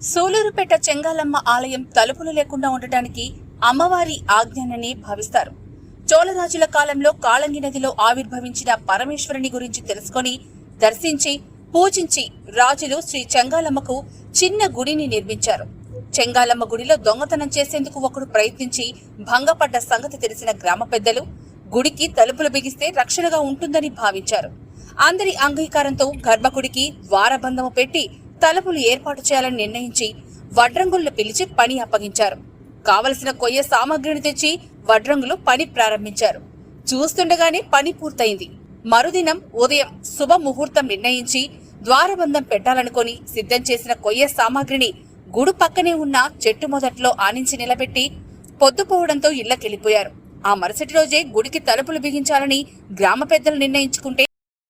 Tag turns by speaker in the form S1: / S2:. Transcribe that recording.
S1: సూలూరుపేట చెంగాలమ్మ ఆలయం తలుపులు లేకుండా ఉండటానికి అమ్మవారి ఆజ్ఞనని భావిస్తారు. చోళరాజుల కాలంలో కాళంగి నదిలో ఆవిర్భవించిన పరమేశ్వరుని గురించి తెలుసుకొని దర్శించి పూజించి రాజులు శ్రీ చెంగాలమ్మకు చిన్న గుడిని నిర్మించారు. చెంగాలమ్మ గుడిలో దొంగతనం చేసేందుకు ఒకడు ప్రయత్నించి భంగపడ్డ సంగతి తెలిసిన గ్రామ పెద్దలు గుడికి తలుపులు బిగిస్తే రక్షణగా ఉంటుందని భావించారు. అందరి అంగీకారంతో గర్భగుడికి ద్వారబంధము పెట్టి తలుపులు ఏర్పాటు చేయాలని నిర్ణయించి వడ్రంగులను పిలిచి పని అప్పగించారు. కావలసిన కొయ్య సామాగ్రిని తెచ్చి వడ్రంగులు పని ప్రారంభించారు. చూస్తుండగానే పని పూర్తయింది. మరుదినం ఉదయం శుభ ముహూర్తం నిర్ణయించి ద్వారబంధం పెట్టాలనుకొని సిద్ధం చేసిన కొయ్య సామాగ్రిని గుడి పక్కనే ఉన్న చెట్టు మొదట్లో ఆనించి నిలబెట్టి పొద్దుపోవడంతో ఇళ్లకెళ్లిపోయారు. ఆ మరుసటి రోజే గుడికి తలుపులు బిగించాలని గ్రామ పెద్దలు నిర్ణయించుకుంటే